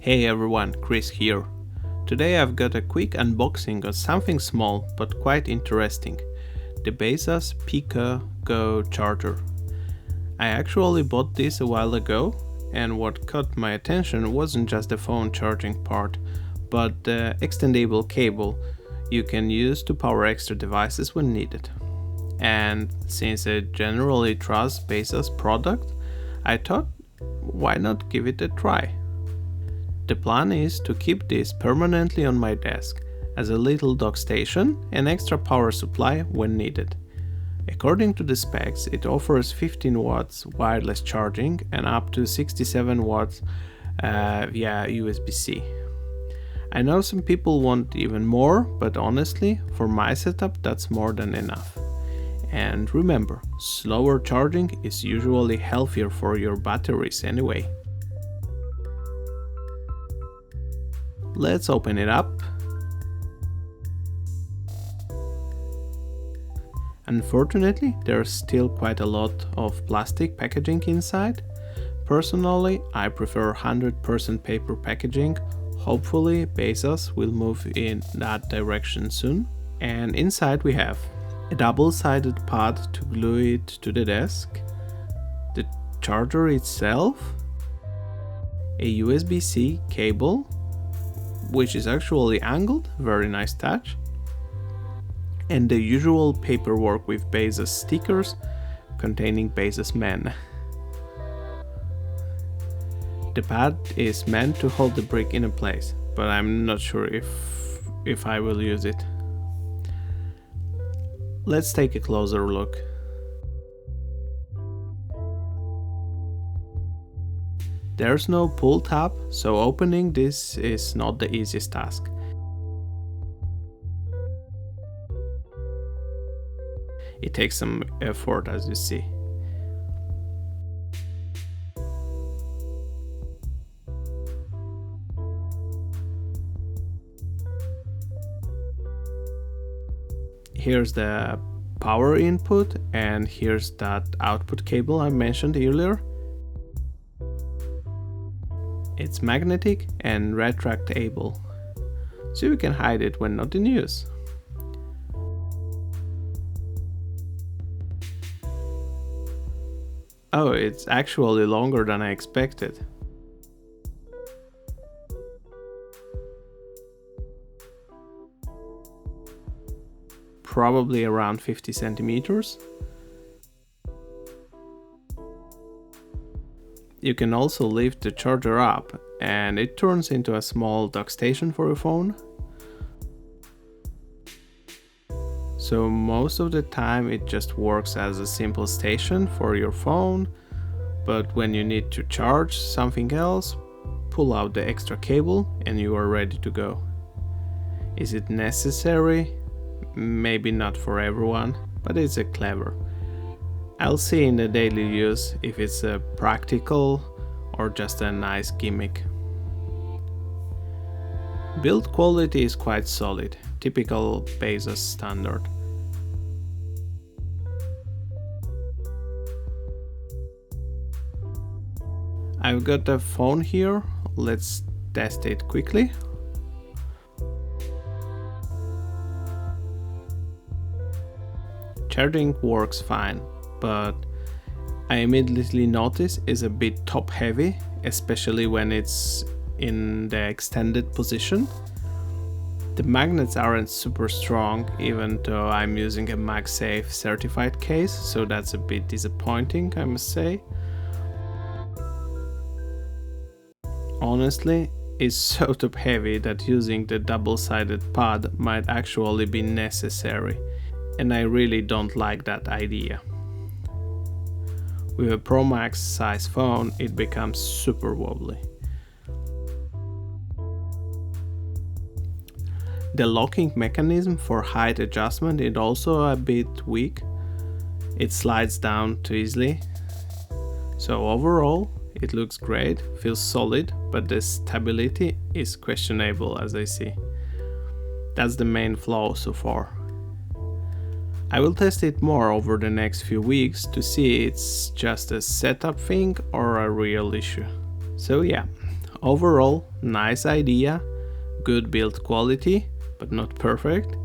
Hey everyone, Chris here. Today I've got a quick unboxing of something small but quite interesting, the Baseus PicoGo Charger. I actually bought this a while ago, and what caught my attention wasn't just the phone charging part, but the extendable cable you can use to power extra devices when needed. And since I generally trust Baseus product, I thought, why not give it a try? The plan is to keep this permanently on my desk as a little dock station and extra power supply when needed. According to the specs, it offers 15 watts wireless charging and up to 67 watts via USB-C. I know some people want even more, but honestly, for my setup that's more than enough. And remember, slower charging is usually healthier for your batteries anyway. Let's open it up. Unfortunately, there's still quite a lot of plastic packaging inside. Personally, I prefer 100% paper packaging. Hopefully, Baseus will move in that direction soon. And inside we have a double-sided pad to glue it to the desk, the charger itself, a USB-C cable, which is actually angled, very nice touch, and the usual paperwork with Baseus stickers containing Baseus men. The pad is meant to hold the brick in place, but I'm not sure if I will use it. Let's take a closer look. There's no pull tab, so opening this is not the easiest task. It takes some effort, as you see. Here's the power input, and here's that output cable I mentioned earlier. It's magnetic and retractable, so you can hide it when not in use. Oh, it's actually longer than I expected. Probably around 50 centimeters. You can also lift the charger up and it turns into a small dock station for your phone. So most of the time it just works as a simple station for your phone, but when you need to charge something else, pull out the extra cable and you are ready to go. Is it necessary? Maybe not for everyone, but it's a clever. I'll see in the daily use if it's a practical or just a nice gimmick. Build quality is quite solid, typical Baseus standard. I've got the phone here, let's test it quickly. Charging works fine, but I immediately notice it's a bit top heavy, especially when it's in the extended position. The magnets aren't super strong, even though I'm using a MagSafe certified case, so that's a bit disappointing, I must say. Honestly, it's so top heavy that using the double-sided pad might actually be necessary, and I really don't like that idea. With a Pro Max size phone, it becomes super wobbly. The locking mechanism for height adjustment is also a bit weak. It slides down too easily. So overall, it looks great, feels solid, but the stability is questionable, as I see. That's the main flaw so far. I will test it more over the next few weeks to see it's just a setup thing or a real issue. So yeah, Overall, nice idea, good build quality, but not perfect.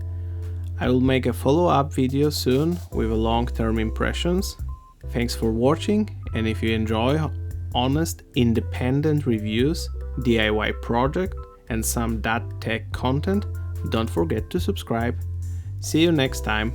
I will make a follow-up video soon with long-term impressions. Thanks for watching, and if you enjoy honest, independent reviews, DIY project, and some .tech content, don't forget to subscribe. See you next time.